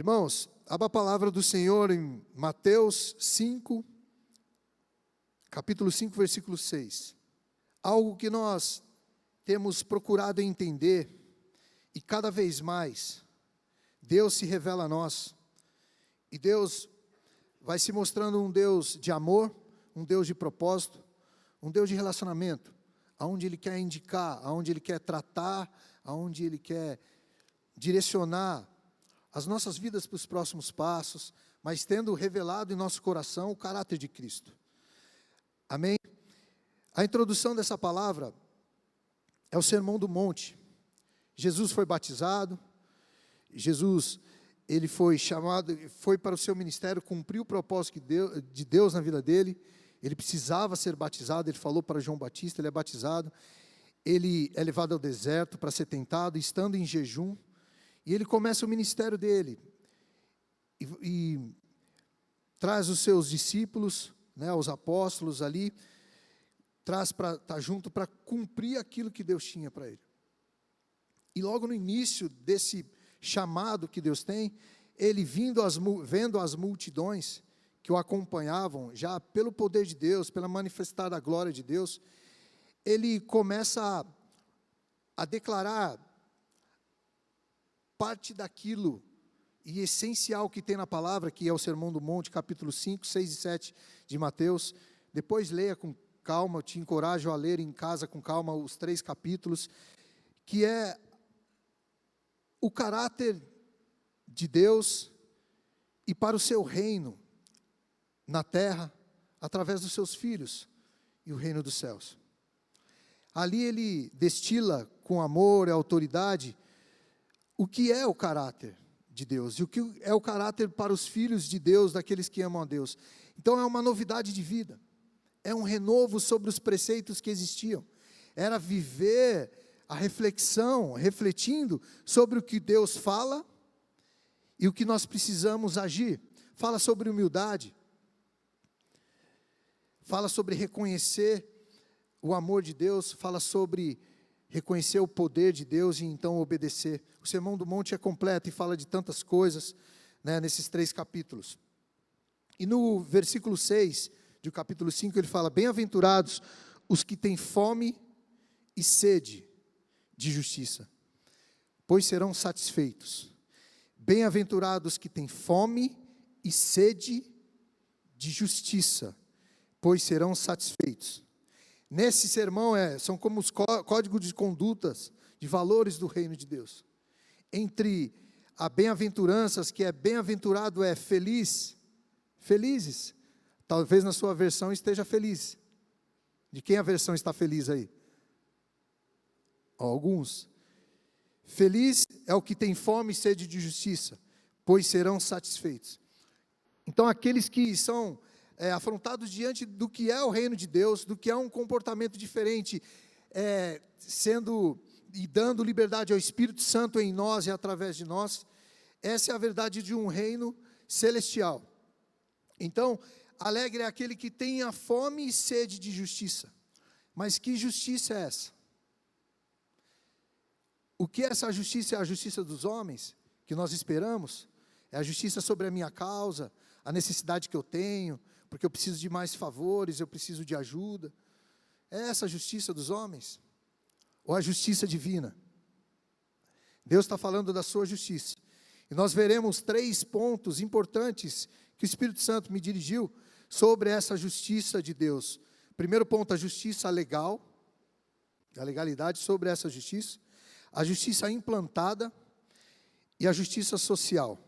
Irmãos, abra a palavra do Senhor em Mateus 5, capítulo 5, versículo 6. Algo que nós temos procurado entender, e cada vez mais, Deus se revela a nós, e Deus vai se mostrando um Deus de amor, um Deus de propósito, um Deus de relacionamento, aonde Ele quer indicar, aonde Ele quer tratar, aonde Ele quer direcionar as nossas vidas para os próximos passos, mas tendo revelado em nosso coração o caráter de Cristo. Amém? A introdução dessa palavra é o Sermão do Monte. Jesus foi batizado, Jesus, ele foi chamado, foi para o seu ministério, cumpriu o propósito de Deus na vida dele. Ele precisava ser batizado, ele falou para João Batista, ele é batizado, ele é levado ao deserto para ser tentado, estando em jejum, e ele começa o ministério dele, e traz os seus discípulos, os apóstolos ali, traz para estar junto para cumprir aquilo que Deus tinha para ele. E logo no início desse chamado que Deus tem, ele vendo as multidões que o acompanhavam, já pelo poder de Deus, pela manifestar da glória de Deus, ele começa a declarar parte daquilo e essencial que tem na palavra, que é o Sermão do Monte, capítulo 5, 6 e 7 de Mateus. Depois leia com calma, eu te encorajo a ler em casa com calma os 3 capítulos, que é o caráter de Deus e para o seu reino na terra, através dos seus filhos e o reino dos céus. Ali ele destila com amor e autoridade o que é o caráter de Deus, e o que é o caráter para os filhos de Deus, daqueles que amam a Deus. Então é uma novidade de vida, é um renovo sobre os preceitos que existiam, era viver a reflexão, refletindo sobre o que Deus fala, e o que nós precisamos agir. Fala sobre humildade, fala sobre reconhecer o amor de Deus, fala sobre reconhecer o poder de Deus e então obedecer. O Sermão do Monte é completo e fala de tantas coisas, nesses 3 capítulos. E no versículo 6 do capítulo 5 ele fala: bem-aventurados os que têm fome e sede de justiça, pois serão satisfeitos. Bem-aventurados os que têm fome e sede de justiça, pois serão satisfeitos. Nesse sermão são como os códigos de condutas, de valores do reino de Deus. Entre a bem-aventuranças, que é bem-aventurado é feliz, felizes. Talvez na sua versão esteja feliz. De quem a versão está feliz aí? Alguns. Feliz é o que tem fome e sede de justiça, pois serão satisfeitos. Então aqueles que são afrontados diante do que é o reino de Deus, do que é um comportamento diferente, sendo e dando liberdade ao Espírito Santo em nós e através de nós, essa é a verdade de um reino celestial. Então, alegre é aquele que tem a fome e sede de justiça. Mas que justiça é essa? O que é essa justiça? É a justiça dos homens, que nós esperamos? É a justiça sobre a minha causa, a necessidade que eu tenho, porque eu preciso de mais favores, eu preciso de ajuda. É essa a justiça dos homens? Ou a justiça divina? Deus está falando da sua justiça. E nós veremos 3 pontos importantes que o Espírito Santo me dirigiu sobre essa justiça de Deus. Primeiro ponto, a justiça legal, a legalidade sobre essa justiça. A justiça implantada e a justiça social.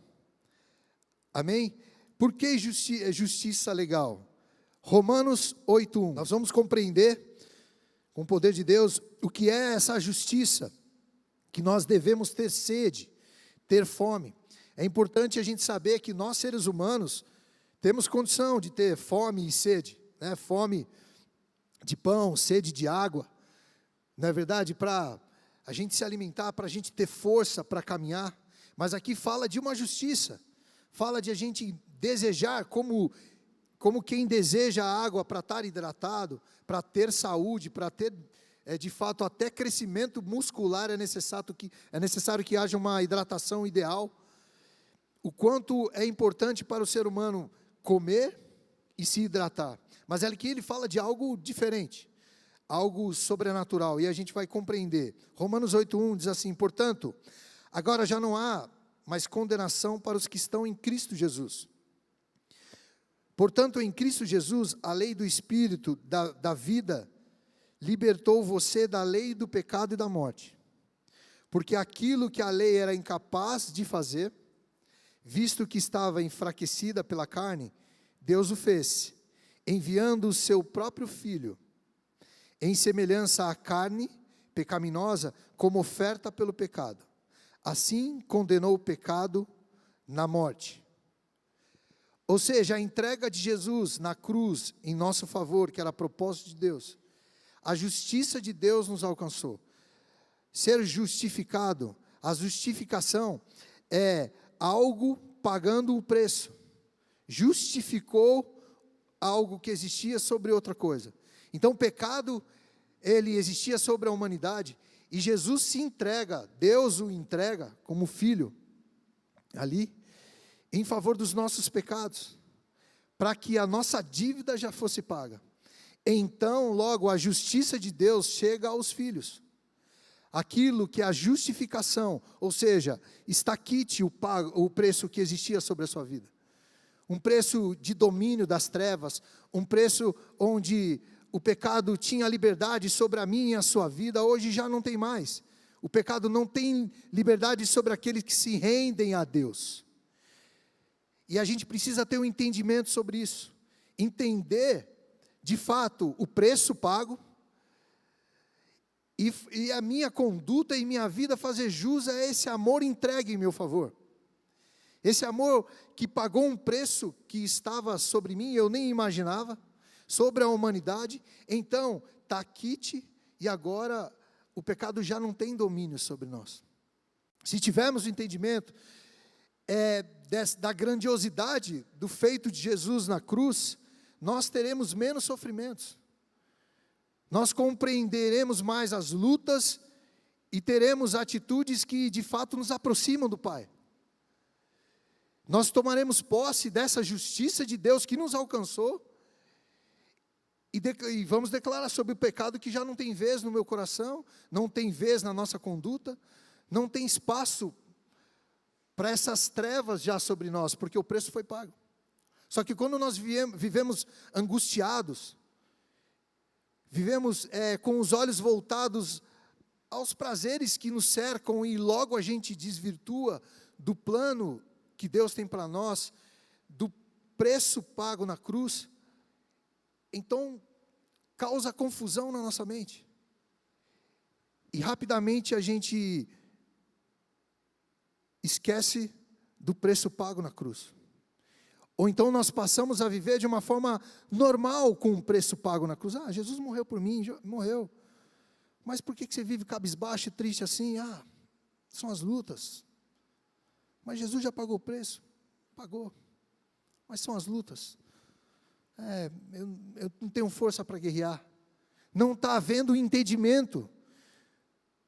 Amém? Por que justiça legal? Romanos 8:1. Nós vamos compreender, com o poder de Deus, o que é essa justiça, que nós devemos ter sede, ter fome. É importante a gente saber que nós, seres humanos, temos condição de ter fome e sede, fome de pão, sede de água, não é verdade? Para a gente se alimentar, para a gente ter força para caminhar. Mas aqui fala de uma justiça, fala de a gente desejar, como quem deseja a água para estar hidratado, para ter saúde, para ter de fato até crescimento muscular, é necessário que haja uma hidratação ideal. o quanto é importante para o ser humano comer e se hidratar. Mas aqui ele fala de algo diferente, algo sobrenatural, e a gente vai compreender. Romanos 8:1 diz assim: portanto, agora já não há mais condenação para os que estão em Cristo Jesus. Portanto, em Cristo Jesus, a lei do Espírito da vida libertou você da lei do pecado e da morte. Porque aquilo que a lei era incapaz de fazer, visto que estava enfraquecida pela carne, Deus o fez, enviando o seu próprio Filho, em semelhança à carne pecaminosa, como oferta pelo pecado. Assim, condenou o pecado na morte. Ou seja, a entrega de Jesus na cruz, em nosso favor, que era propósito de Deus, a justiça de Deus nos alcançou. Ser justificado, a justificação é algo pagando o preço. Justificou algo que existia sobre outra coisa. Então o pecado, ele existia sobre a humanidade, e Jesus se entrega, Deus o entrega como filho, ali, em favor dos nossos pecados, para que a nossa dívida já fosse paga. Então, logo, a justiça de Deus chega aos filhos. Aquilo que é a justificação, ou seja, está quite o preço que existia sobre a sua vida. Um preço de domínio das trevas, um preço onde o pecado tinha liberdade sobre a minha e a sua vida, hoje já não tem mais. O pecado não tem liberdade sobre aqueles que se rendem a Deus. E a gente precisa ter um entendimento sobre isso. Entender, de fato, o preço pago, e a minha conduta e minha vida fazer jus a esse amor entregue em meu favor. Esse amor que pagou um preço que estava sobre mim, eu nem imaginava, sobre a humanidade. Então, está quite, e agora o pecado já não tem domínio sobre nós. Se tivermos o entendimento da grandiosidade do feito de Jesus na cruz, nós teremos menos sofrimentos. Nós compreenderemos mais as lutas e teremos atitudes que de fato nos aproximam do Pai. Nós tomaremos posse dessa justiça de Deus que nos alcançou e vamos declarar sobre o pecado que já não tem vez no meu coração, não tem vez na nossa conduta, não tem espaço para essas trevas já sobre nós, porque o preço foi pago. Só que quando nós vivemos angustiados, vivemos com os olhos voltados aos prazeres que nos cercam e logo a gente desvirtua do plano que Deus tem para nós, do preço pago na cruz, então causa confusão na nossa mente. E rapidamente a gente esquece do preço pago na cruz. Ou então nós passamos a viver de uma forma normal com o preço pago na cruz. Ah, Jesus morreu por mim, morreu. Mas por que você vive cabisbaixo e triste assim? Ah, são as lutas. Mas Jesus já pagou o preço? Pagou. Mas são as lutas. Eu não tenho força para guerrear. Não está havendo entendimento.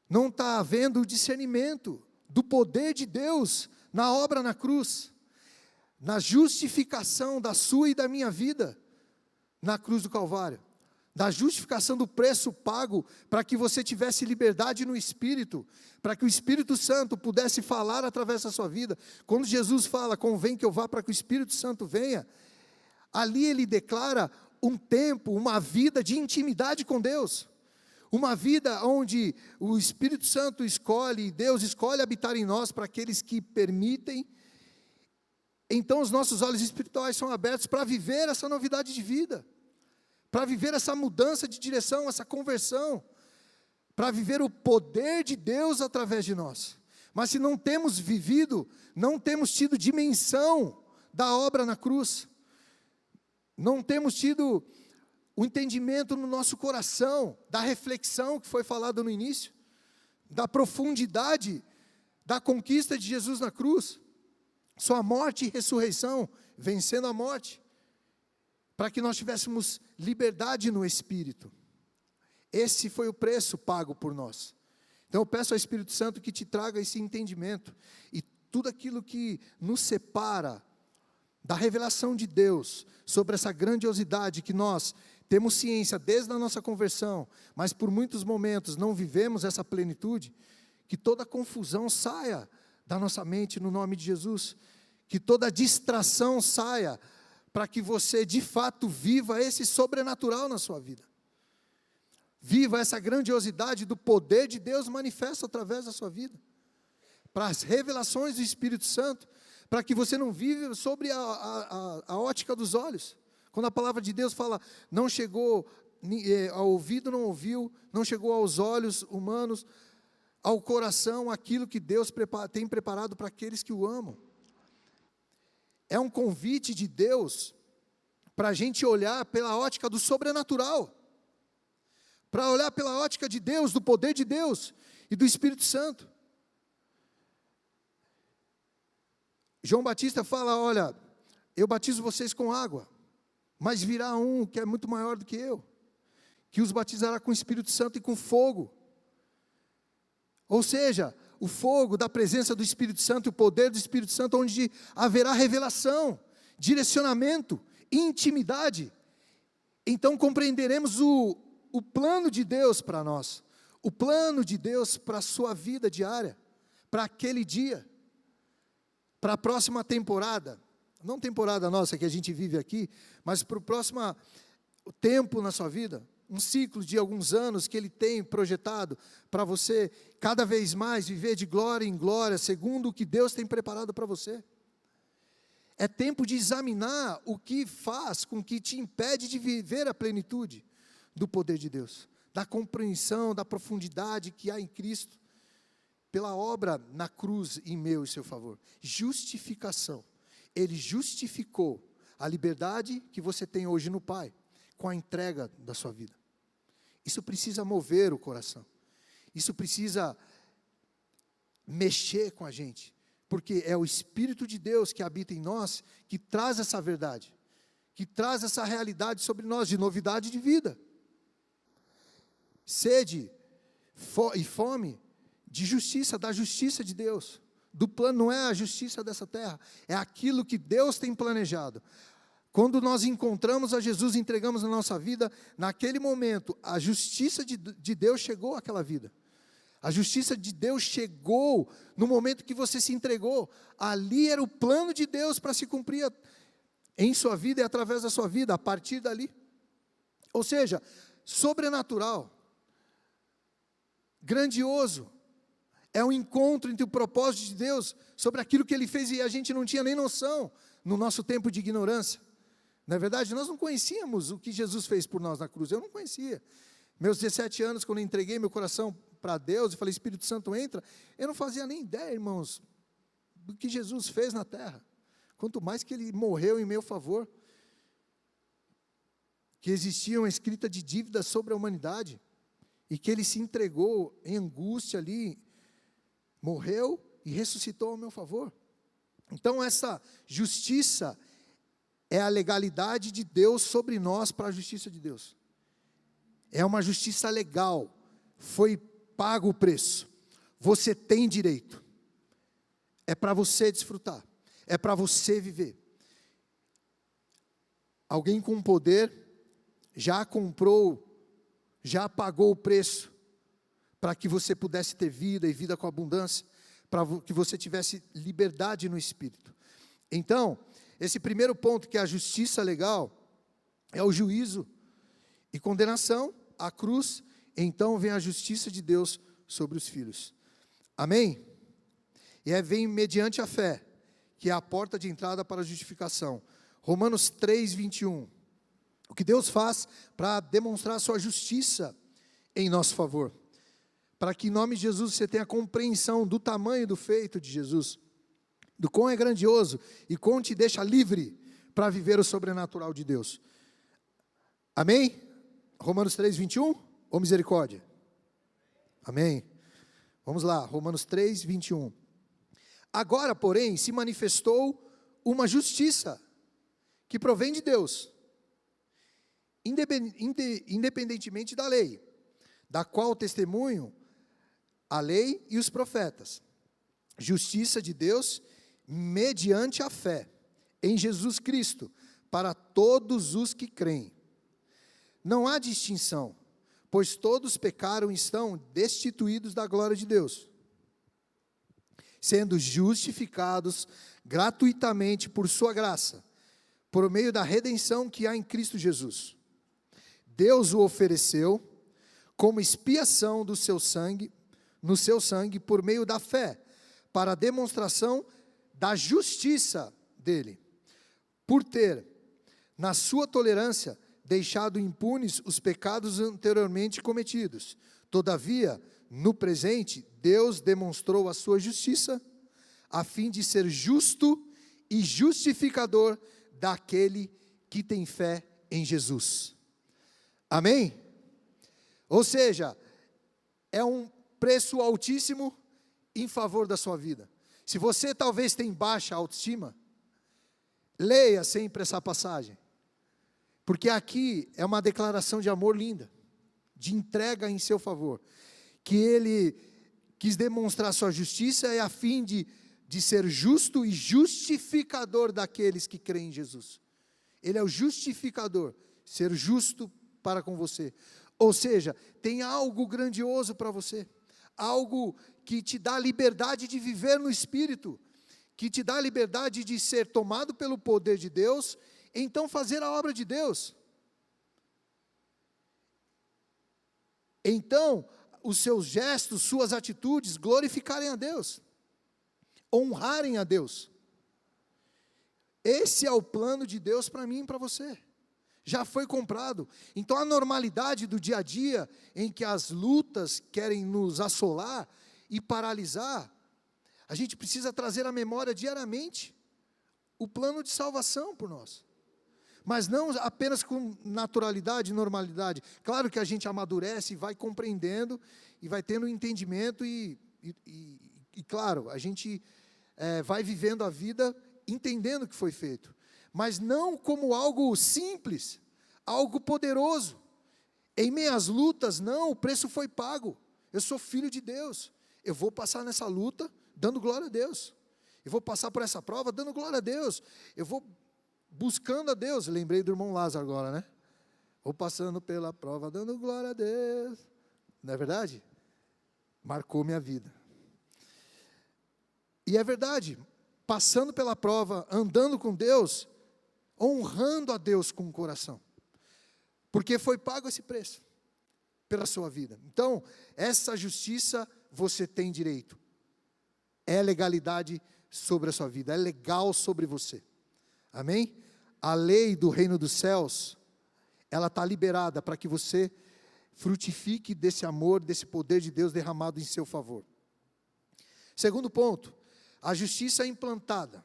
Não está havendo discernimento do poder de Deus na obra na cruz, na justificação da sua e da minha vida, na cruz do Calvário, da justificação do preço pago, para que você tivesse liberdade no Espírito, para que o Espírito Santo pudesse falar através da sua vida. Quando Jesus fala, convém que eu vá para que o Espírito Santo venha, ali ele declara um tempo, uma vida de intimidade com Deus, uma vida onde o Espírito Santo escolhe, Deus escolhe habitar em nós para aqueles que permitem. Então os nossos olhos espirituais são abertos para viver essa novidade de vida, para viver essa mudança de direção, essa conversão, para viver o poder de Deus através de nós. Mas se não temos vivido, não temos tido dimensão da obra na cruz, não temos tido o entendimento no nosso coração, da reflexão que foi falada no início, da profundidade da conquista de Jesus na cruz, sua morte e ressurreição, vencendo a morte, para que nós tivéssemos liberdade no Espírito. Esse foi o preço pago por nós. Então eu peço ao Espírito Santo que te traga esse entendimento, e tudo aquilo que nos separa da revelação de Deus sobre essa grandiosidade que nós temos ciência desde a nossa conversão, mas por muitos momentos não vivemos essa plenitude, que toda confusão saia da nossa mente no nome de Jesus, que toda distração saia, para que você de fato viva esse sobrenatural na sua vida. Viva essa grandiosidade do poder de Deus manifesto através da sua vida. Para as revelações do Espírito Santo, para que você não viva sobre a ótica dos olhos. Quando a palavra de Deus fala, não chegou, ao ouvido não ouviu, não chegou aos olhos humanos, ao coração, aquilo que Deus tem preparado para aqueles que o amam. É um convite de Deus para a gente olhar pela ótica do sobrenatural, para olhar pela ótica de Deus, do poder de Deus e do Espírito Santo. João Batista fala, olha, eu batizo vocês com água, mas virá um que é muito maior do que eu, que os batizará com o Espírito Santo e com fogo. Ou seja, o fogo da presença do Espírito Santo, o poder do Espírito Santo, onde haverá revelação, direcionamento, intimidade. Então compreenderemos o plano de Deus para nós, o plano de Deus para a sua vida diária, para aquele dia, para a próxima temporada, não temporada nossa que a gente vive aqui, mas para o próximo tempo na sua vida, um ciclo de alguns anos que Ele tem projetado para você cada vez mais viver de glória em glória, segundo o que Deus tem preparado para você. É tempo de examinar o que faz com que te impede de viver a plenitude do poder de Deus, da compreensão, da profundidade que há em Cristo, pela obra na cruz em meu e seu favor. Justificação. Ele justificou a liberdade que você tem hoje no Pai, com a entrega da sua vida. Isso precisa mover o coração. Isso precisa mexer com a gente, porque é o Espírito de Deus que habita em nós, que traz essa verdade, que traz essa realidade sobre nós, de novidade de vida. Sede e fome de justiça, da justiça de Deus. Do plano, não é a justiça dessa terra, é aquilo que Deus tem planejado. Quando nós encontramos a Jesus, entregamos a nossa vida, naquele momento, a justiça de Deus chegou àquela vida. A justiça de Deus chegou no momento que você se entregou. Ali era o plano de Deus para se cumprir em sua vida e através da sua vida, a partir dali. Ou seja, sobrenatural, grandioso, é um encontro entre o propósito de Deus sobre aquilo que Ele fez e a gente não tinha nem noção no nosso tempo de ignorância. Na verdade, nós não conhecíamos o que Jesus fez por nós na cruz, eu não conhecia. Meus 17 anos, quando eu entreguei meu coração para Deus e falei, Espírito Santo entra, eu não fazia nem ideia, irmãos, do que Jesus fez na terra. Quanto mais que Ele morreu em meu favor, que existia uma escrita de dívida sobre a humanidade, e que Ele se entregou em angústia ali, morreu e ressuscitou ao meu favor. Então essa justiça é a legalidade de Deus sobre nós para a justiça de Deus. É uma justiça legal, foi pago o preço, você tem direito, é para você desfrutar, é para você viver. Alguém com poder já comprou, já pagou o preço, para que você pudesse ter vida e vida com abundância, para que você tivesse liberdade no Espírito. Então, esse primeiro ponto, que é a justiça legal, é o juízo e condenação, a cruz, então vem a justiça de Deus sobre os filhos. Amém? E vem mediante a fé, que é a porta de entrada para a justificação. Romanos 3, 21. O que Deus faz para demonstrar a sua justiça em nosso favor. Para que em nome de Jesus você tenha compreensão do tamanho do feito de Jesus, do quão é grandioso e quão te deixa livre para viver o sobrenatural de Deus. Amém? Romanos 3, 21, ou misericórdia? Amém? Vamos lá, Romanos 3, 21. Agora, porém, se manifestou uma justiça que provém de Deus, independentemente da lei, da qual testemunham a lei e os profetas. justiça de Deus mediante a fé em Jesus Cristo, para todos os que creem. Não há distinção, pois todos pecaram e estão destituídos da glória de Deus, sendo justificados gratuitamente por sua graça, por meio da redenção que há em Cristo Jesus. Deus o ofereceu como expiação do seu sangue, no seu sangue, por meio da fé, para a demonstração da justiça dele, por ter, na sua tolerância, deixado impunes os pecados anteriormente cometidos. Todavia, no presente, Deus demonstrou a sua justiça, a fim de ser justo e justificador daquele que tem fé em Jesus. Amém? Ou seja, é um preço altíssimo em favor da sua vida. Se você talvez tem baixa autoestima, leia sempre essa passagem, porque aqui é uma declaração de amor linda, de entrega em seu favor, que ele quis demonstrar sua justiça a fim de ser justo e justificador daqueles que creem em Jesus. Ele é o justificador, ser justo para com você. Ou seja, tem algo grandioso para você, algo que te dá liberdade de viver no Espírito, que te dá liberdade de ser tomado pelo poder de Deus, então fazer a obra de Deus. Então, os seus gestos, suas atitudes, glorificarem a Deus, honrarem a Deus. Esse é o plano de Deus para mim e para você. Já foi comprado. Então a normalidade do dia a dia, em que as lutas querem nos assolar e paralisar, a gente precisa trazer à memória diariamente o plano de salvação por nós. Mas não apenas com naturalidade e normalidade. Claro que a gente amadurece e vai compreendendo, e vai tendo entendimento, e claro, a gente vai vivendo a vida entendendo o que foi feito. Mas não como algo simples, algo poderoso. Em meias lutas, não, o preço foi pago. Eu sou filho de Deus. Eu vou passar nessa luta dando glória a Deus. Eu vou passar por essa prova dando glória a Deus. Eu vou buscando a Deus. Lembrei do irmão Lázaro agora, né? Vou passando pela prova dando glória a Deus. Não é verdade? Marcou minha vida. E é verdade, passando pela prova, andando com Deus, honrando a Deus com o coração, porque foi pago esse preço, pela sua vida. Então, essa justiça você tem direito, é legalidade sobre a sua vida, é legal sobre você, amém? A lei do reino dos céus, ela está liberada para que você frutifique desse amor, desse poder de Deus derramado em seu favor. Segundo ponto, a justiça implantada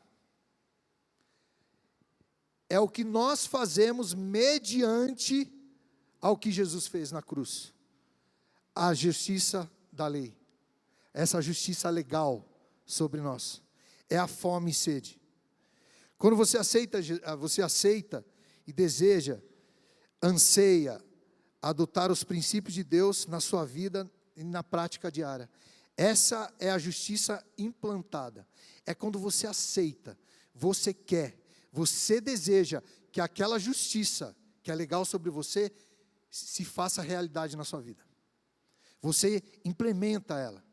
é o que nós fazemos mediante ao que Jesus fez na cruz. A justiça da lei, essa justiça legal sobre nós, é a fome e sede. Quando você aceita e deseja, anseia adotar os princípios de Deus na sua vida e na prática diária. Essa é a justiça implantada. É quando você aceita, você quer, você deseja que aquela justiça que é legal sobre você se faça realidade na sua vida. Você implementa ela.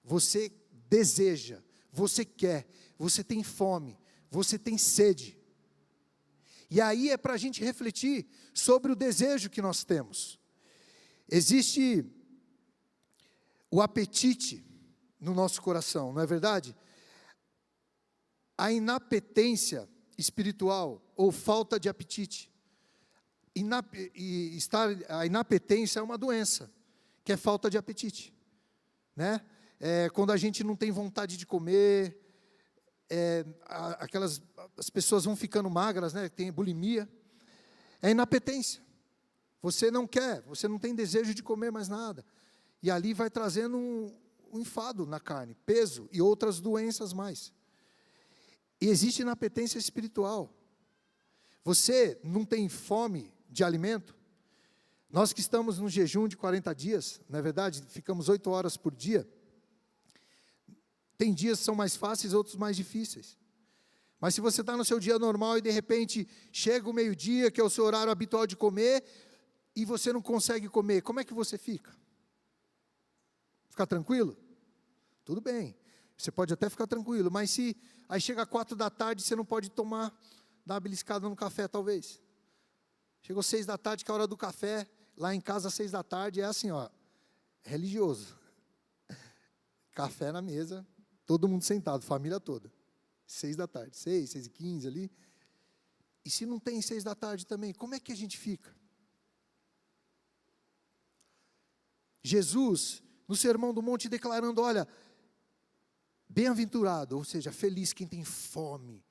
Você deseja, você quer, você tem fome, você tem sede. E aí é para a gente refletir sobre o desejo que nós temos. Existe o apetite no nosso coração, não é verdade? A inapetência espiritual ou falta de apetite. A inapetência é uma doença, que é falta de apetite, né? Quando a gente não tem vontade de comer, as pessoas vão ficando magras, né? Tem bulimia, é inapetência. Você não quer, você não tem desejo de comer mais nada, e ali vai trazendo um enfado na carne, peso e outras doenças mais. E existe inapetência espiritual. Você não tem fome de alimento? Nós que estamos no jejum de 40 dias, na verdade, ficamos 8 horas por dia, Tem dias que são mais fáceis, outros mais difíceis. Mas se você está no seu dia normal e de repente chega o meio-dia, que é o seu horário habitual de comer, e você não consegue comer, como é que você fica? Fica tranquilo? Tudo bem, você pode até ficar tranquilo, mas se aí chega 4 da tarde, você não pode tomar, dar uma beliscada no café talvez. Chegou 6 da tarde, que é a hora do café, lá em casa 6 da tarde, é assim, ó, religioso. Café na mesa, todo mundo sentado, família toda. 6 da tarde, 6h15 ali. E se não tem 6 da tarde também, como é que a gente fica? Jesus, no Sermão do Monte, declarando, olha, bem-aventurado, ou seja, feliz quem tem fome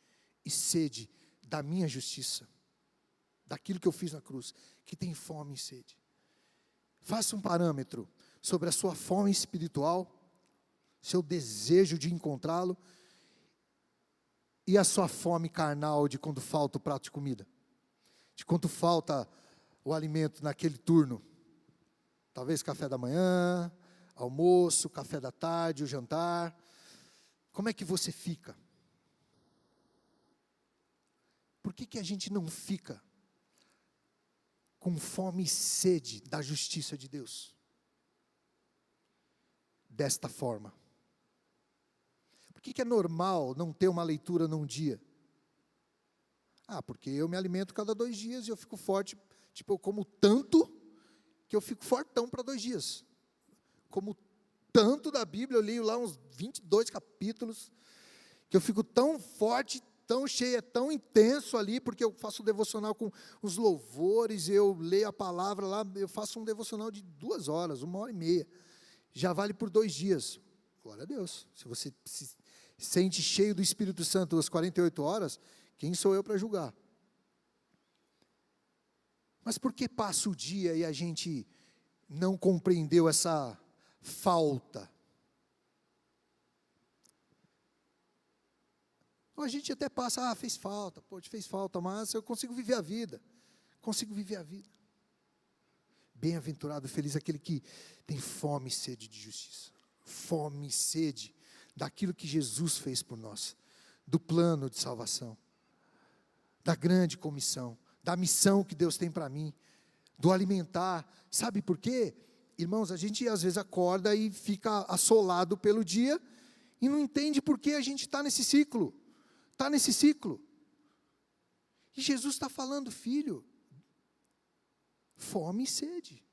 e sede da minha justiça, daquilo que eu fiz na cruz, que tem fome e sede. Faça um parâmetro sobre a sua fome espiritual, seu desejo de encontrá-lo, e a sua fome carnal de quando falta o prato de comida, de quando falta o alimento naquele turno, talvez café da manhã, almoço, café da tarde, o jantar, como é que você fica? Por que a gente não fica com fome e sede da justiça de Deus? Desta forma. Por que é normal não ter uma leitura num dia? Porque eu me alimento cada 2 dias e eu fico forte, tipo, eu como tanto que eu fico fortão para 2 dias. Como tanto da Bíblia, eu leio lá uns 22 capítulos, que eu fico tão forte, tão cheio, tão intenso ali, porque eu faço devocional com os louvores, eu leio a palavra lá, eu faço um devocional de 2 horas, 1h30, já vale por 2 dias. Glória a Deus. Se você se sente cheio do Espírito Santo às 48 horas, quem sou eu para julgar? Mas por que passa o dia e a gente não compreendeu essa falta? A gente até passa, fez falta, fez falta, mas eu consigo viver a vida. Consigo viver a vida. Bem-aventurado, feliz aquele que tem fome e sede de justiça. Fome e sede daquilo que Jesus fez por nós, do plano de salvação, da grande comissão, da missão que Deus tem para mim, do alimentar. Sabe por quê? Irmãos, a gente às vezes acorda e fica assolado pelo dia e não entende por que a gente está nesse ciclo. Está nesse ciclo. E Jesus está falando, filho, fome e sede.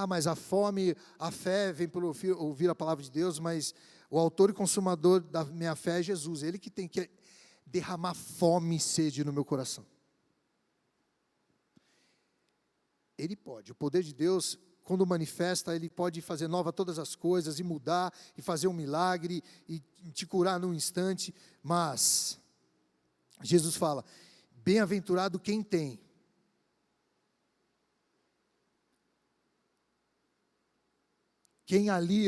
Mas a fome, a fé vem por ouvir a palavra de Deus, mas o autor e consumador da minha fé é Jesus, Ele que tem que derramar fome e sede no meu coração. Ele pode, o poder de Deus, quando manifesta, Ele pode fazer nova todas as coisas, e mudar, e fazer um milagre, e te curar num instante, mas, Jesus fala, bem-aventurado quem tem. Quem ali,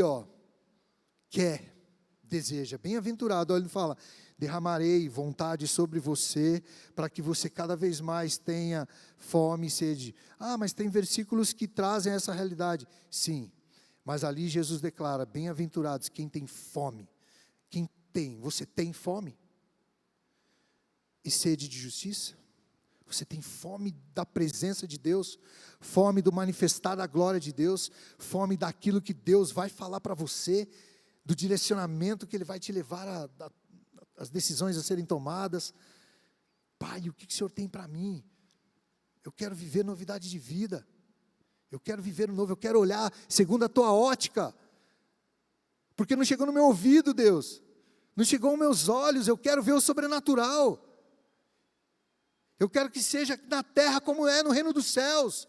quer, deseja, bem-aventurado, olha, ele fala, derramarei vontade sobre você, para que você cada vez mais tenha fome e sede. Mas tem versículos que trazem essa realidade. Sim, mas ali Jesus declara, bem-aventurados quem tem fome. Quem tem? Você tem fome? E sede de justiça? Você tem fome da presença de Deus, fome do manifestar da glória de Deus, fome daquilo que Deus vai falar para você, do direcionamento que Ele vai te levar as decisões a serem tomadas. Pai, o que o Senhor tem para mim? Eu quero viver novidade de vida, eu quero viver o novo, eu quero olhar segundo a Tua ótica, porque não chegou no meu ouvido, Deus, não chegou aos meus olhos, eu quero ver o sobrenatural. Eu quero que seja na terra como é no reino dos céus.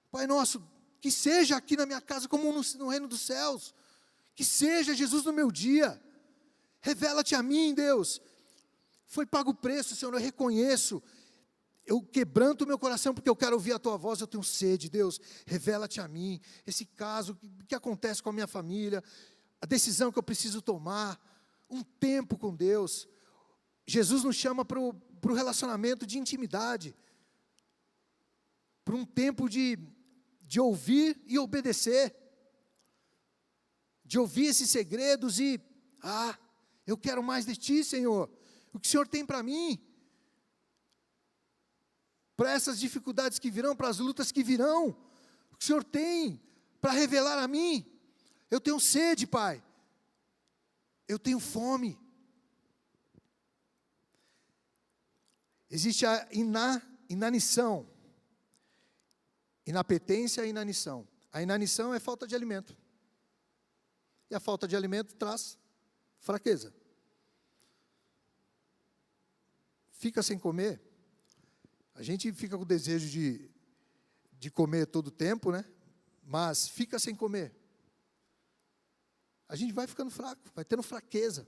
Pai nosso, que seja aqui na minha casa como no reino dos céus. Que seja, Jesus, no meu dia. Revela-te a mim, Deus. Foi pago o preço, Senhor, eu reconheço. Eu quebranto o meu coração porque eu quero ouvir a Tua voz, eu tenho sede, Deus. Revela-te a mim. Esse caso, o que acontece com a minha família, a decisão que eu preciso tomar, um tempo com Deus. Jesus nos chama para o relacionamento de intimidade, para um tempo de ouvir e obedecer. de ouvir esses segredos e, eu quero mais de Ti, Senhor, o que o Senhor tem para mim, para essas dificuldades que virão, para as lutas que virão, o que o Senhor tem para revelar a mim. Eu tenho sede, Pai, eu tenho fome. Existe a inanição, inapetência e inanição. A inanição é falta de alimento, e a falta de alimento traz fraqueza. Fica sem comer, a gente fica com o desejo de comer todo o tempo, né? Mas fica sem comer, a gente vai ficando fraco, vai tendo fraqueza.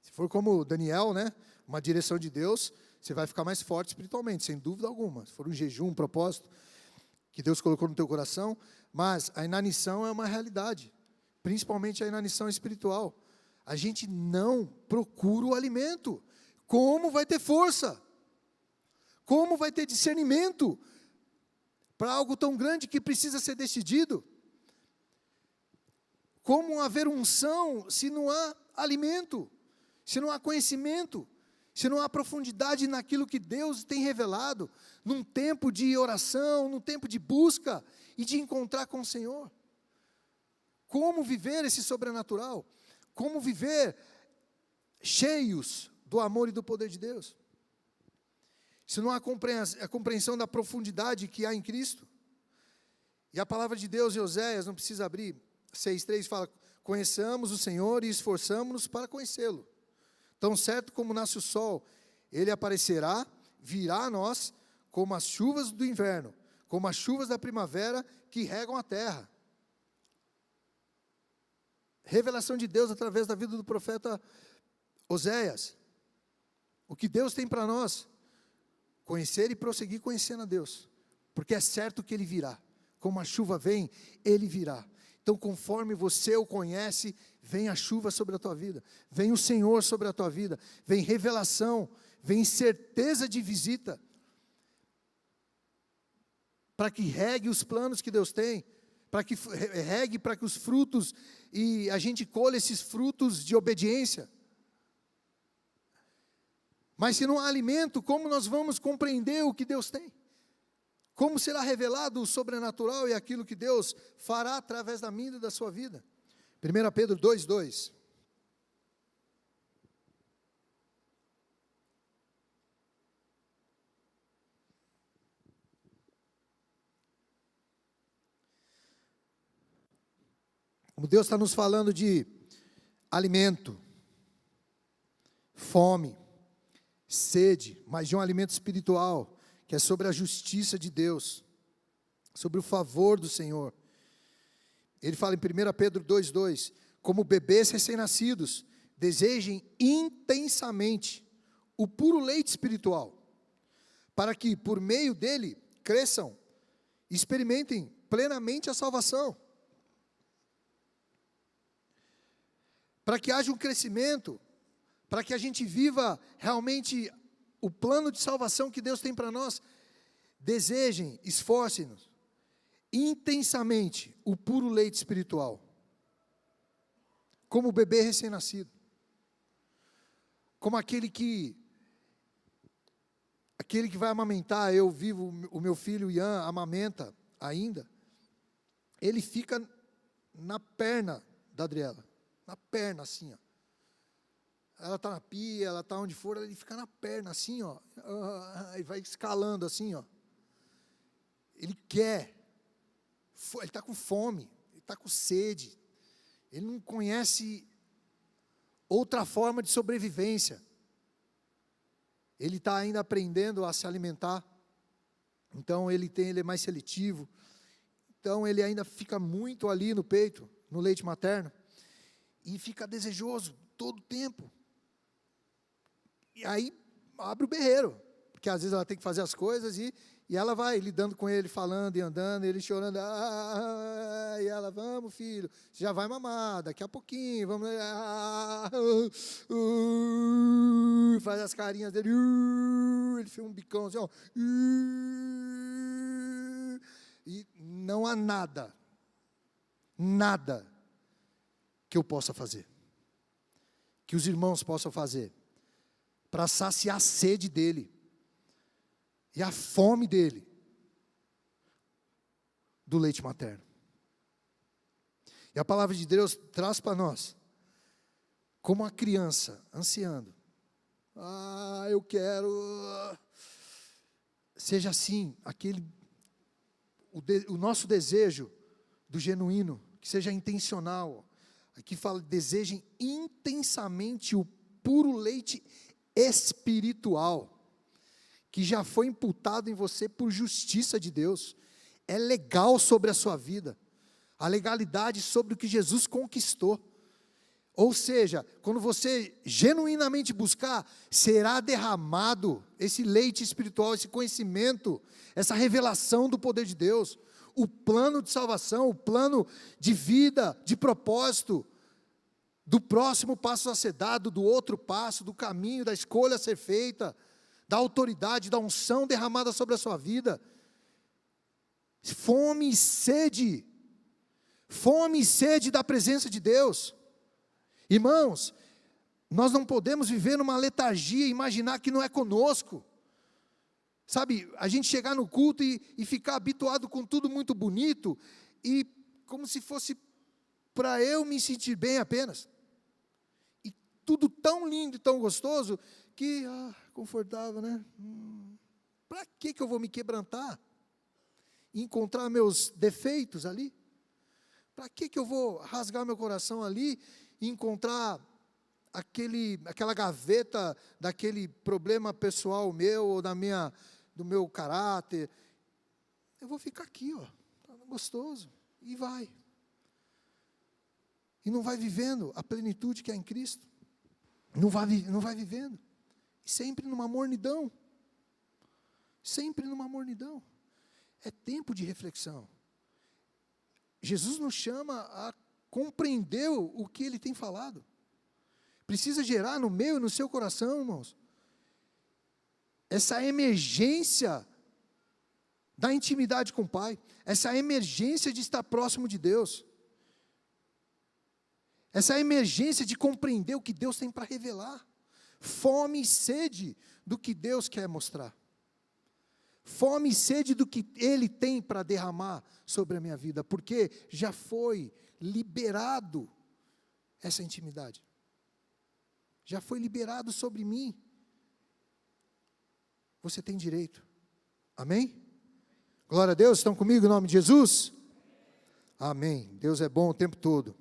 Se for como Daniel, né? Uma direção de Deus, você vai ficar mais forte espiritualmente, sem dúvida alguma. Se for um jejum, um propósito que Deus colocou no teu coração, mas a inanição é uma realidade, principalmente a inanição espiritual. A gente não procura o alimento. Como vai ter força? Como vai ter discernimento para algo tão grande que precisa ser decidido? Como haver unção se não há alimento, se não há conhecimento, se não há profundidade naquilo que Deus tem revelado, num tempo de oração, num tempo de busca e de encontrar com o Senhor? Como viver esse sobrenatural? Como viver cheios do amor e do poder de Deus? Se não há a compreensão da profundidade que há em Cristo. E a palavra de Deus em Oséias, não precisa abrir, 6,3 fala: conheçamos o Senhor e esforçamo-nos para conhecê-lo. Tão certo como nasce o sol, ele aparecerá, virá a nós, como as chuvas do inverno, como as chuvas da primavera que regam a terra. Revelação de Deus através da vida do profeta Oséias. O que Deus tem para nós? Conhecer e prosseguir conhecendo a Deus, porque é certo que Ele virá. Como a chuva vem, Ele virá. Então, conforme você o conhece, vem a chuva sobre a tua vida, vem o Senhor sobre a tua vida, vem revelação, vem certeza de visita, para que regue os planos que Deus tem, para que regue, para que os frutos, e a gente colha esses frutos de obediência. Mas se não há alimento, como nós vamos compreender o que Deus tem? Como será revelado o sobrenatural e aquilo que Deus fará através da minha e da sua vida? 1 Pedro 2,2. Como Deus está nos falando de alimento, fome, sede, mas de um alimento espiritual, que é sobre a justiça de Deus, sobre o favor do Senhor. Ele fala em 1 Pedro 2,2, como bebês recém-nascidos, desejem intensamente o puro leite espiritual, para que por meio dele cresçam, experimentem plenamente a salvação. Para que haja um crescimento, para que a gente viva realmente o plano de salvação que Deus tem para nós, desejem, esforcem-nos intensamente o puro leite espiritual, como o bebê recém-nascido, como aquele que vai amamentar. Eu vivo, o meu filho Ian amamenta ainda, ele fica na perna da Adriela, na perna assim, ó. Ela está na pia, ela está onde for, ele fica na perna assim, ó, e vai escalando assim, ó. Ele quer, ele está com fome, ele está com sede, ele não conhece outra forma de sobrevivência, ele está ainda aprendendo a se alimentar, então ele é mais seletivo, então ele ainda fica muito ali no peito, no leite materno, e fica desejoso todo o tempo. E aí abre o berreiro, porque às vezes ela tem que fazer as coisas e ela vai lidando com ele, falando e andando, ele chorando, e ela: vamos filho, você já vai mamar, daqui a pouquinho, vamos, faz as carinhas dele, ele fez um bicão assim, ó, e não há nada que eu possa fazer, que os irmãos possam fazer, para saciar a sede dele, e a fome dele, do leite materno. E a palavra de Deus traz para nós, como uma criança, ansiando. Eu quero. Seja assim, o nosso desejo do genuíno, que seja intencional. Aqui fala, desejem intensamente o puro leite espiritual, que já foi imputado em você por justiça de Deus. É legal sobre a sua vida, a legalidade sobre o que Jesus conquistou. Ou seja, quando você genuinamente buscar, será derramado esse leite espiritual, esse conhecimento, essa revelação do poder de Deus, o plano de salvação, o plano de vida, de propósito, do próximo passo a ser dado, do outro passo, do caminho, da escolha a ser feita, da autoridade, da unção derramada sobre a sua vida. Fome e sede da presença de Deus. Irmãos, nós não podemos viver numa letargia e imaginar que não é conosco. Sabe, a gente chegar no culto e ficar habituado com tudo muito bonito, e como se fosse para eu me sentir bem apenas. E tudo tão lindo e tão gostoso, que, confortável, né? Para que eu vou me quebrantar? E encontrar meus defeitos ali? Para que eu vou rasgar meu coração ali e encontrar aquela gaveta daquele problema pessoal meu, ou do meu caráter? Eu vou ficar aqui, tá gostoso, e vai. E não vai vivendo a plenitude que é em Cristo. Não vai vivendo. Sempre numa mornidão. Sempre numa mornidão. É tempo de reflexão. Jesus nos chama a compreender o que Ele tem falado. Precisa gerar no meu e no seu coração, irmãos, essa emergência da intimidade com o Pai, essa emergência de estar próximo de Deus, essa emergência de compreender o que Deus tem para revelar, fome e sede do que Deus quer mostrar, fome e sede do que Ele tem para derramar sobre a minha vida, porque já foi liberado essa intimidade, já foi liberado sobre mim. Você tem direito, amém? Glória a Deus, estão comigo em nome de Jesus? Amém. Deus é bom o tempo todo.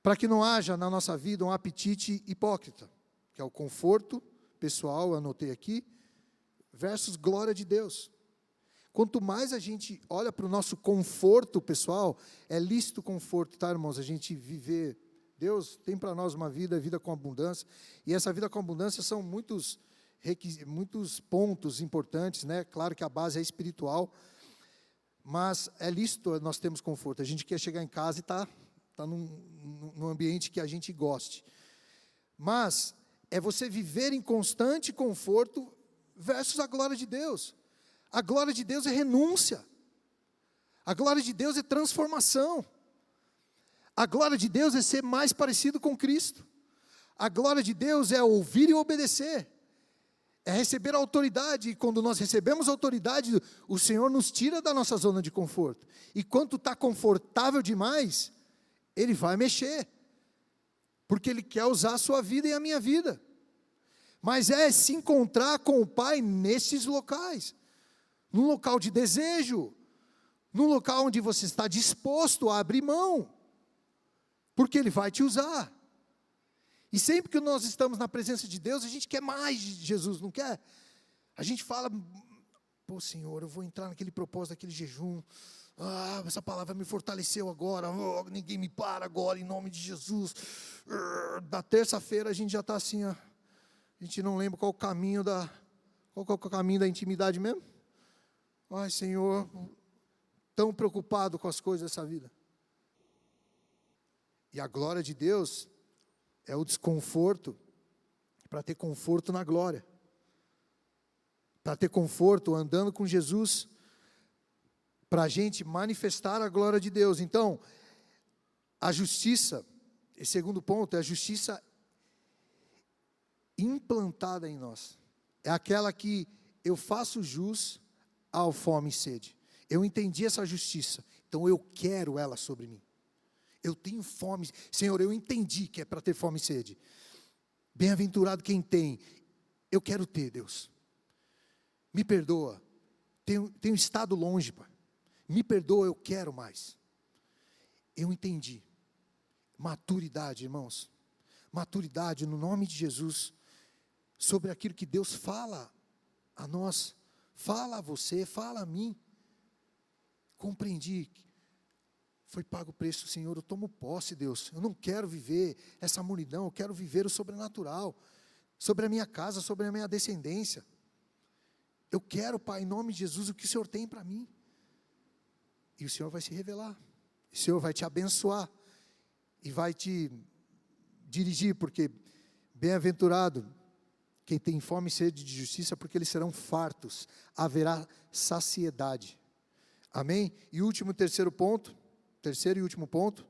Para que não haja na nossa vida um apetite hipócrita, que é o conforto pessoal, eu anotei aqui, versus glória de Deus. Quanto mais a gente olha para o nosso conforto pessoal, é lícito conforto, tá, irmãos? A gente viver, Deus tem para nós uma vida com abundância, e essa vida com abundância são muitos pontos importantes, né? Claro que a base é espiritual, mas é lícito nós temos conforto. A gente quer chegar em casa e tá num ambiente que a gente goste. Mas é você viver em constante conforto versus a glória de Deus. A glória de Deus é renúncia. A glória de Deus é transformação. A glória de Deus é ser mais parecido com Cristo. A glória de Deus é ouvir e obedecer. É receber a autoridade, e quando nós recebemos a autoridade, o Senhor nos tira da nossa zona de conforto. E quando está confortável demais, Ele vai mexer, porque Ele quer usar a sua vida e a minha vida. Mas é se encontrar com o Pai nesses locais, num local de desejo, num local onde você está disposto a abrir mão, porque Ele vai te usar. E sempre que nós estamos na presença de Deus, a gente quer mais de Jesus, não quer? A gente fala, pô Senhor, eu vou entrar naquele propósito, naquele jejum, essa palavra me fortaleceu agora, ninguém me para agora, em nome de Jesus. Da terça-feira a gente já está assim, a gente não lembra qual é o caminho da intimidade mesmo. Ai Senhor, tão preocupado com as coisas dessa vida. E a glória de Deus é o desconforto para ter conforto na glória, para ter conforto andando com Jesus, para a gente manifestar a glória de Deus. Então, A justiça, esse segundo ponto, é a justiça implantada em nós. É aquela que eu faço jus ao fome e sede. Eu entendi essa justiça, então eu quero ela sobre mim. Eu tenho fome, Senhor, eu entendi que é para ter fome e sede. Bem-aventurado quem tem, eu quero ter, Deus. Me perdoa, tenho estado longe, Pai. Me perdoa, eu quero mais. Eu entendi. Maturidade, irmãos. Maturidade no nome de Jesus, sobre aquilo que Deus fala a nós, fala a você, fala a mim. Compreendi, foi pago o preço, Senhor, eu tomo posse, Deus. Eu não quero viver essa mulidão, eu quero viver o sobrenatural, sobre a minha casa, sobre a minha descendência. Eu quero, Pai, em nome de Jesus, o que o Senhor tem para mim. E o Senhor vai se revelar, o Senhor vai te abençoar, e vai te dirigir, porque bem-aventurado quem tem fome e sede de justiça, porque eles serão fartos, haverá saciedade. Amém? E terceiro e último ponto,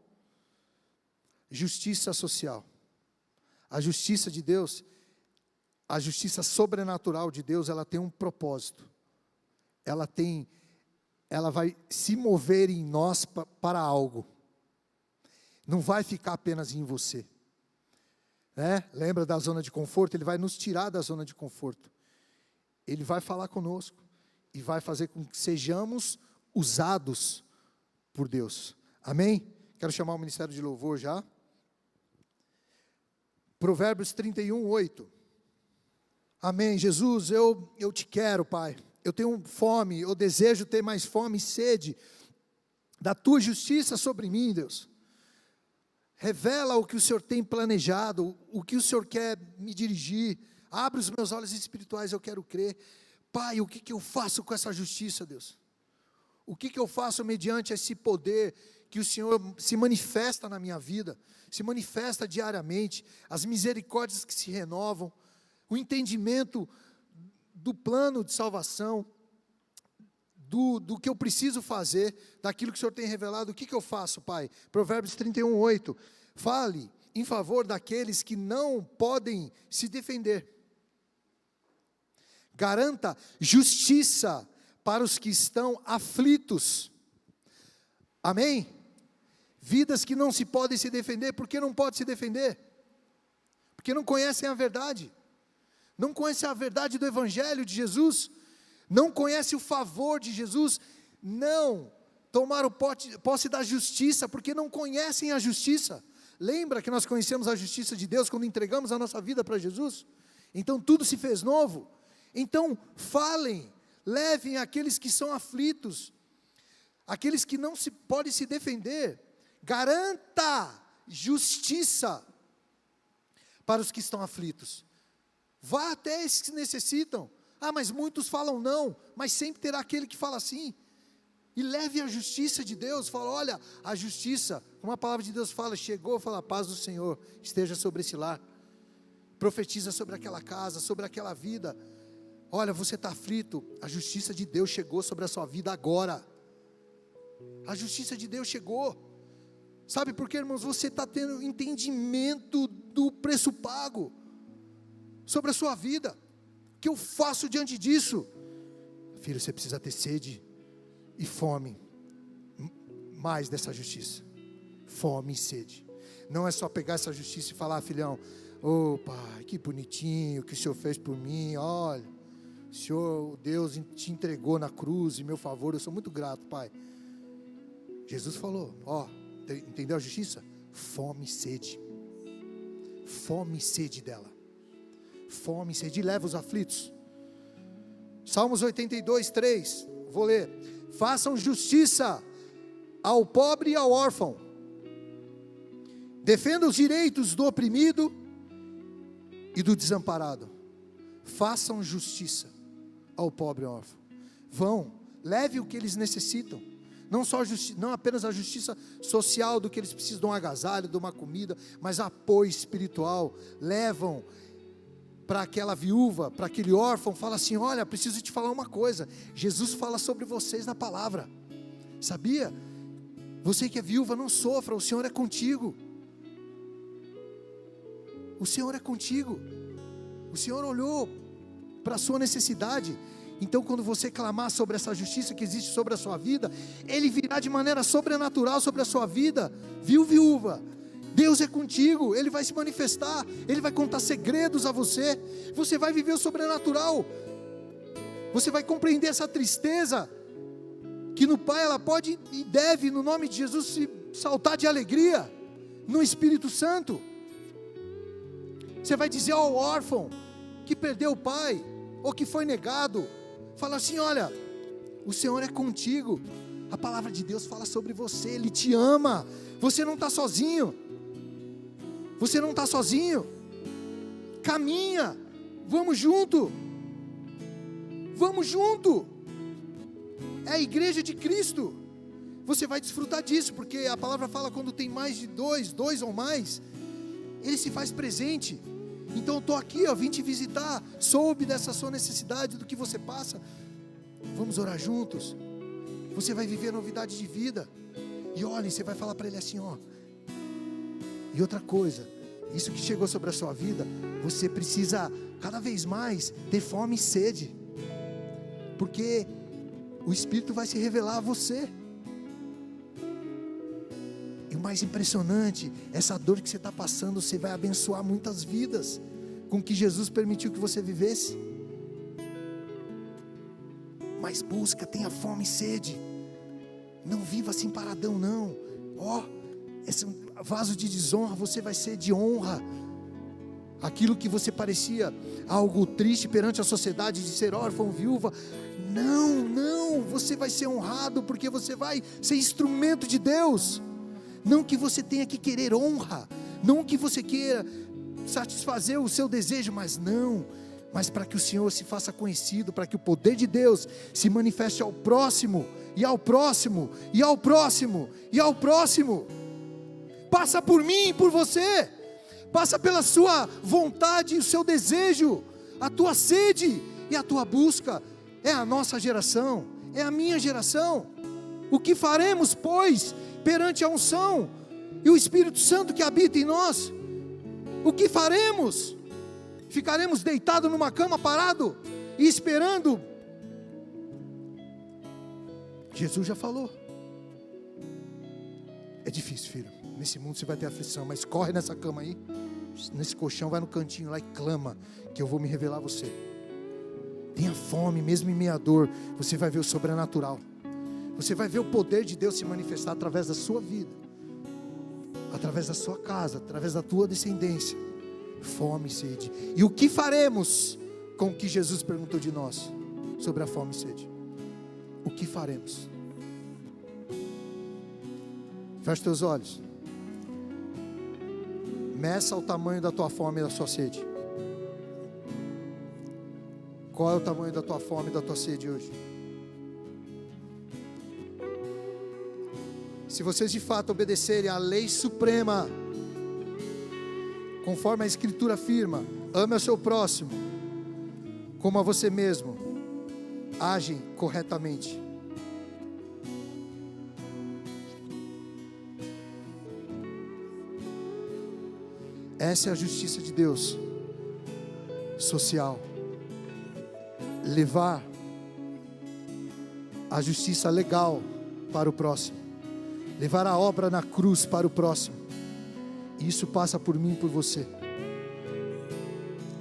justiça social. A justiça de Deus, a justiça sobrenatural de Deus, ela tem um propósito. Ela vai se mover em nós para algo. Não vai ficar apenas em você. Lembra da zona de conforto? Ele vai nos tirar da zona de conforto. Ele vai falar conosco e vai fazer com que sejamos usados por Deus. Amém? Quero chamar o ministério de louvor já. Provérbios 31, 8. Amém. Jesus, eu te quero, Pai. Eu tenho fome, eu desejo ter mais fome e sede da tua justiça sobre mim, Deus. Revela o que o Senhor tem planejado, o que o Senhor quer me dirigir. Abre os meus olhos espirituais, eu quero crer. Pai, o que eu faço com essa justiça, Deus? O que eu faço mediante esse poder que o Senhor se manifesta na minha vida, se manifesta diariamente, as misericórdias que se renovam, o entendimento do plano de salvação, do que eu preciso fazer, daquilo que o Senhor tem revelado. O que eu faço, Pai? Provérbios 31, 8. Fale em favor daqueles que não podem se defender. Garanta justiça para os que estão aflitos. Amém? Vidas que não se podem se defender. Por que não podem se defender? Porque não conhecem a verdade. Não conhecem a verdade do Evangelho de Jesus. Não conhecem o favor de Jesus. Não tomaram posse da justiça, porque não conhecem a justiça. Lembra que nós conhecemos a justiça de Deus quando entregamos a nossa vida para Jesus? Então tudo se fez novo. Então falem, levem aqueles que são aflitos, aqueles que não se podem se defender. Garanta justiça para os que estão aflitos. Vá até esses que necessitam. Mas muitos falam não, mas sempre terá aquele que fala sim. E leve a justiça de Deus. Fala, olha, a justiça, como a palavra de Deus fala, chegou, fala, a paz do Senhor esteja sobre esse lar. Profetiza sobre aquela casa, sobre aquela vida. Olha, você está aflito, a justiça de Deus chegou sobre a sua vida agora. A justiça de Deus chegou. Sabe por quê, irmãos? Você está tendo entendimento do preço pago sobre a sua vida. O que eu faço diante disso? Filho, você precisa ter sede e fome mais dessa justiça. Fome e sede. Não é só pegar essa justiça e falar, filhão, pai, que bonitinho que o Senhor fez por mim. Olha, o Senhor, Deus te entregou na cruz em meu favor, eu sou muito grato, Pai. Jesus falou, entendeu a justiça? Fome e sede. Fome e sede dela. Fome e sede, leva os aflitos. Salmos 82, 3, vou ler. Façam justiça ao pobre e ao órfão. Defenda os direitos do oprimido e do desamparado. Façam justiça ao pobre e ao órfão. Leve o que eles necessitam. Não apenas a justiça social do que eles precisam de um agasalho, de uma comida, mas apoio espiritual. Levam para aquela viúva, para aquele órfão, fala assim, olha, preciso te falar uma coisa, Jesus fala sobre vocês na palavra, sabia? Você que é viúva, não sofra, o Senhor é contigo. O Senhor é contigo. O Senhor olhou para a sua necessidade. Então quando você clamar sobre essa justiça que existe sobre a sua vida, Ele virá de maneira sobrenatural sobre a sua vida. Viu, viúva? Deus é contigo, Ele vai se manifestar, Ele vai contar segredos a você. Você vai viver o sobrenatural. Você vai compreender essa tristeza, que no Pai ela pode e deve, no nome de Jesus, se saltar de alegria, no Espírito Santo. Você vai dizer ao órfão, que perdeu o pai, ou que foi negado, fala assim: olha, o Senhor é contigo. A palavra de Deus fala sobre você, Ele te ama. Você não está sozinho. Você não está sozinho. Caminha, vamos junto. Vamos junto. É a igreja de Cristo. Você vai desfrutar disso, porque a palavra fala quando tem mais de dois ou mais, Ele se faz presente. Então eu estou aqui, vim te visitar, soube dessa sua necessidade, do que você passa. Vamos orar juntos. Você vai viver novidade de vida. E olha, você vai falar para Ele assim, ó. E outra coisa, isso que chegou sobre a sua vida, você precisa cada vez mais ter fome e sede, porque o Espírito vai se revelar a você. E o mais impressionante, essa dor que você está passando, você vai abençoar muitas vidas, com que Jesus permitiu que você vivesse. Mas busca, tenha fome e sede, não viva assim paradão não. Esse vaso de desonra, você vai ser de honra. Aquilo que você parecia algo triste perante a sociedade, de ser órfão, viúva, não, você vai ser honrado, porque você vai ser instrumento de Deus. Não que você tenha que querer honra, não que você queira satisfazer o seu desejo, mas para que o Senhor se faça conhecido, para que o poder de Deus se manifeste ao próximo, e ao próximo, e ao próximo, e ao próximo. Passa por mim e por você, passa pela sua vontade, o seu desejo, a tua sede e a tua busca. É a nossa geração, é a minha geração. O que faremos, pois, perante a unção e o Espírito Santo que habita em nós? O que faremos? Ficaremos deitados numa cama parado e esperando? Jesus já falou. É difícil, filho, nesse mundo você vai ter aflição, mas corre nessa cama aí, nesse colchão, vai no cantinho lá e clama, que eu vou me revelar a você. Tenha fome, mesmo em meia dor, você vai ver o sobrenatural. Você vai ver o poder de Deus se manifestar através da sua vida, através da sua casa, através da tua descendência. Fome e sede. E o que faremos com o que Jesus perguntou de nós sobre a fome e sede? O que faremos? Feche teus olhos. Meça o tamanho da tua fome e da sua sede. Qual é o tamanho da tua fome e da tua sede hoje? Se vocês de fato obedecerem à lei suprema, conforme a Escritura afirma, ame ao seu próximo como a você mesmo, agem corretamente. Essa é a justiça de Deus social. Levar a justiça legal para o próximo, levar a obra na cruz para o próximo. E isso passa por mim e por você.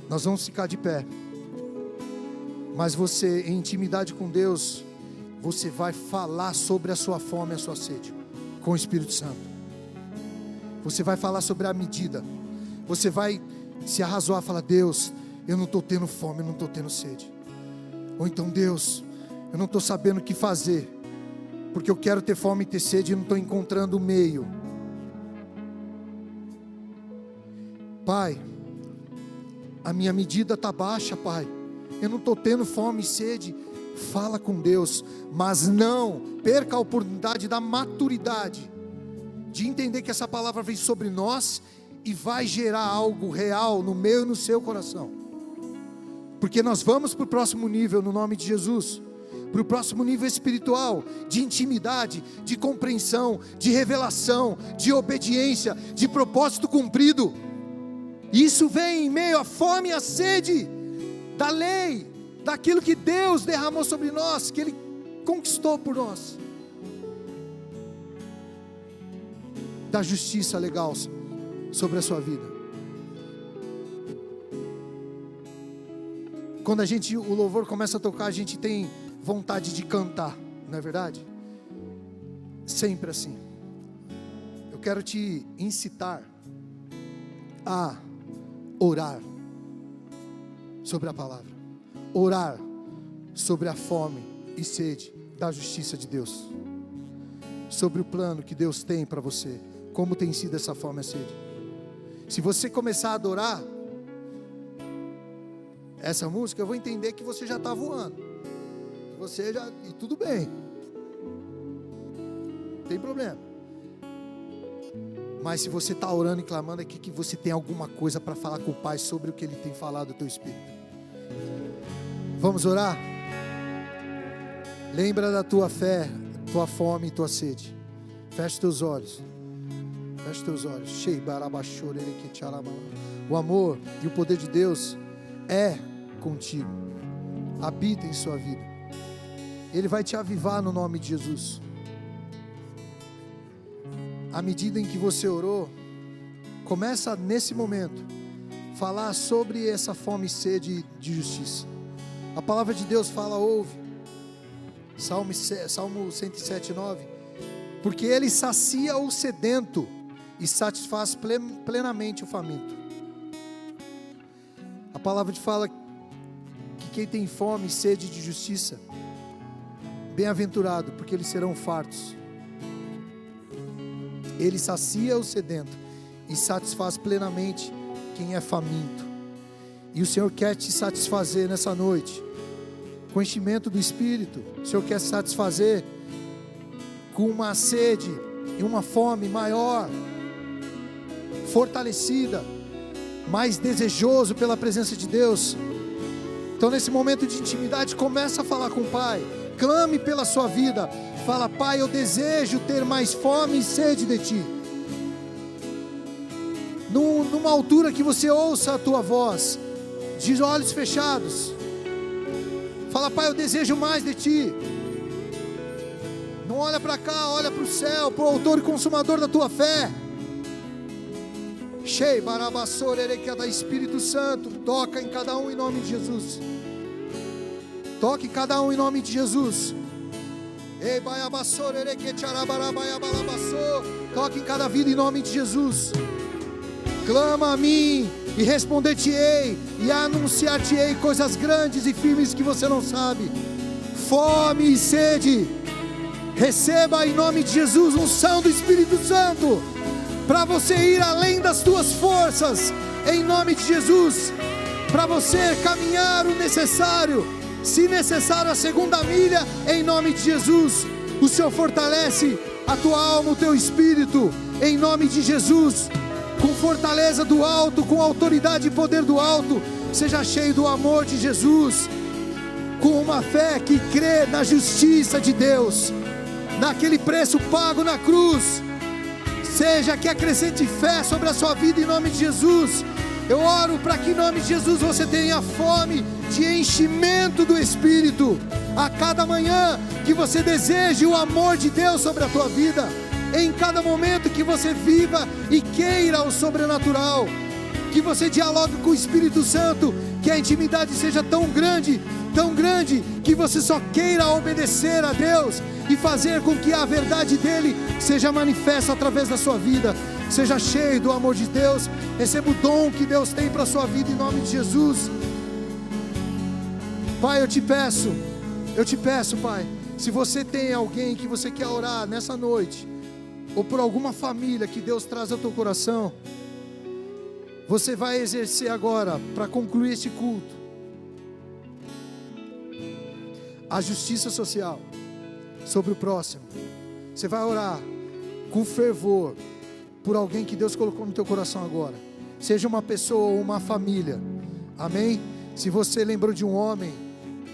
Nós vamos ficar de pé, mas você, em intimidade com Deus, você vai falar sobre a sua fome e a sua sede com o Espírito Santo. Você vai falar sobre a medida. Você vai se arrazoar e falar: Deus, eu não estou tendo fome, eu não estou tendo sede. Ou então: Deus, eu não estou sabendo o que fazer, porque eu quero ter fome e ter sede e não estou encontrando o meio. Pai, a minha medida está baixa, Pai, eu não estou tendo fome e sede. Fala com Deus, mas não perca a oportunidade da maturidade, de entender que essa palavra vem sobre nós e vai gerar algo real no meu e no seu coração, porque nós vamos para o próximo nível no nome de Jesus. para o próximo nível espiritual, de intimidade, de compreensão, de revelação, de obediência, de propósito cumprido. Isso vem em meio à fome e à sede da lei, daquilo que Deus derramou sobre nós, que Ele conquistou por nós, da justiça legal sobre a sua vida. Quando o louvor começa a tocar, a gente tem vontade de cantar, não é verdade? Sempre assim. Eu quero te incitar a orar sobre a palavra, orar sobre a fome e sede da justiça de Deus, sobre o plano que Deus tem para você, como tem sido essa fome e sede. Se você começar a adorar essa música, eu vou entender que você já está voando, e tudo bem, não tem problema. Mas se você está orando e clamando, é que você tem alguma coisa para falar com o Pai sobre o que Ele tem falado ao teu espírito. Vamos orar? Lembra da tua fé, tua fome e tua sede. Feche teus olhos. Feche teus olhos. O amor e o poder de Deus é contigo. Habita em sua vida. Ele vai te avivar no nome de Jesus. À medida em que você orou, começa nesse momento falar sobre essa fome e sede de justiça. A palavra de Deus fala, ouve, Salmo 107:9, porque Ele sacia o sedento e satisfaz plenamente o faminto. A palavra fala que quem tem fome e sede de justiça, bem-aventurado, porque eles serão fartos. Ele sacia o sedento e satisfaz plenamente quem é faminto. E o Senhor quer te satisfazer nessa noite com o enchimento do Espírito. O Senhor quer te satisfazer com uma sede e uma fome maior, fortalecida, mais desejoso pela presença de Deus. Então, nesse momento de intimidade, começa a falar com o Pai. Clame pela sua vida. Fala, Pai, eu desejo ter mais fome e sede de Ti. Numa altura que você ouça a Tua voz, de olhos fechados. Fala, Pai, eu desejo mais de Ti. Não olha para cá, olha para o céu, para o autor e consumador da tua fé. Shei barabassor erequeda, Espírito Santo, toca em cada um em nome de Jesus. Toque cada um em nome de Jesus. Toque em cada vida em nome de Jesus. Clama a mim e responder-te-ei, e anunciar-te-ei coisas grandes e firmes que você não sabe. Fome e sede. Receba em nome de Jesus unção do Espírito Santo, para você ir além das tuas forças, em nome de Jesus, para você caminhar o necessário, se necessário a segunda milha, em nome de Jesus. O Senhor fortalece a tua alma, o teu espírito, em nome de Jesus, com fortaleza do alto, com autoridade e poder do alto. Seja cheio do amor de Jesus, com uma fé que crê na justiça de Deus, naquele preço pago na cruz. Seja que acrescente fé sobre a sua vida em nome de Jesus. Eu oro para que em nome de Jesus você tenha fome de enchimento do Espírito. A cada manhã que você deseje o amor de Deus sobre a tua vida. Em cada momento que você viva e queira o sobrenatural. Que você dialogue com o Espírito Santo. Que a intimidade seja tão grande, que você só queira obedecer a Deus e fazer com que a verdade dele seja manifesta através da sua vida. Seja cheio do amor de Deus. Receba o dom que Deus tem para a sua vida em nome de Jesus. Pai, eu te peço, Pai, se você tem alguém que você quer orar nessa noite, ou por alguma família que Deus traz ao teu coração, você vai exercer agora, para concluir este culto, a justiça social sobre o próximo. Você vai orar com fervor por alguém que Deus colocou no teu coração agora, seja uma pessoa ou uma família, amém? Se você lembrou de um homem,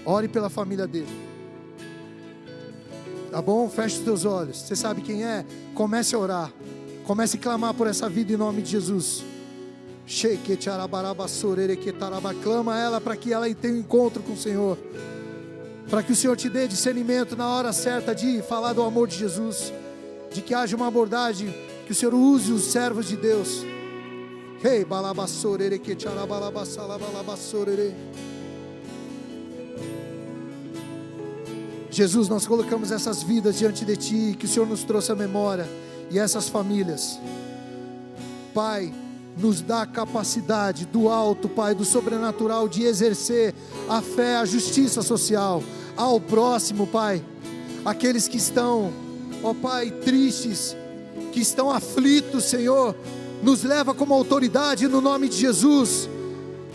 ore pela família dele. Tá bom? Feche os teus olhos. Você sabe quem é? Comece a orar. Comece a clamar por essa vida em nome de Jesus. Clama ela para que ela tenha um encontro com o Senhor. Para que o Senhor te dê discernimento na hora certa de falar do amor de Jesus. De que haja uma abordagem, que o Senhor use os servos de Deus. Jesus, nós colocamos essas vidas diante de Ti, que o Senhor nos trouxe à memória, e essas famílias. Pai, nos dá a capacidade do alto, Pai, do sobrenatural, de exercer a fé, a justiça social ao próximo, Pai. Aqueles que estão, ó Pai, tristes, que estão aflitos, Senhor, nos leva como autoridade no nome de Jesus,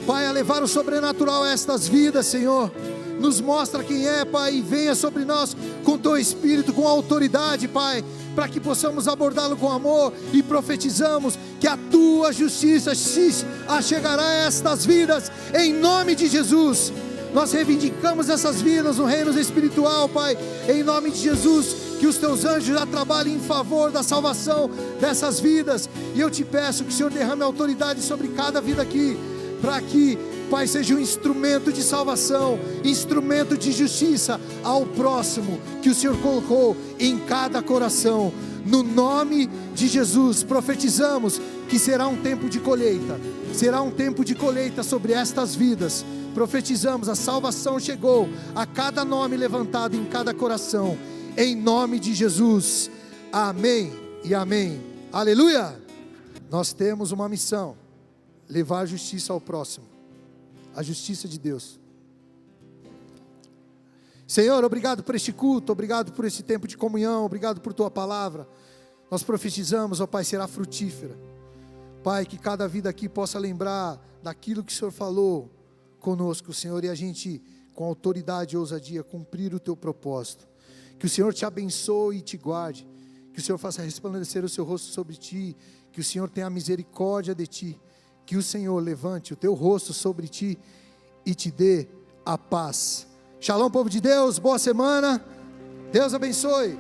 Pai, a levar o sobrenatural a estas vidas, Senhor. Nos mostra quem é, Pai, e venha sobre nós com Teu Espírito, com autoridade, Pai, para que possamos abordá-lo com amor, e profetizamos que a Tua justiça se achegará a estas vidas, em nome de Jesus. Nós reivindicamos essas vidas no reino espiritual, Pai, em nome de Jesus, que os Teus anjos já trabalhem em favor da salvação dessas vidas, e eu te peço que o Senhor derrame autoridade sobre cada vida aqui, para que, Pai, seja um instrumento de salvação, instrumento de justiça ao próximo, que o Senhor colocou em cada coração. No nome de Jesus, profetizamos que será um tempo de colheita, será um tempo de colheita sobre estas vidas. Profetizamos, a salvação chegou a cada nome levantado em cada coração, em nome de Jesus, amém e amém, aleluia. Nós temos uma missão: levar a justiça ao próximo, a justiça de Deus. Senhor, obrigado por este culto, obrigado por este tempo de comunhão, obrigado por Tua palavra. Nós profetizamos, ó Pai, será frutífera. Pai, que cada vida aqui possa lembrar daquilo que o Senhor falou conosco, Senhor, e a gente, com autoridade e ousadia, cumprir o Teu propósito. Que o Senhor te abençoe e te guarde, que o Senhor faça resplandecer o seu rosto sobre ti, que o Senhor tenha misericórdia de ti, que o Senhor levante o Teu rosto sobre ti e te dê a paz. Shalom, povo de Deus, boa semana, Deus abençoe.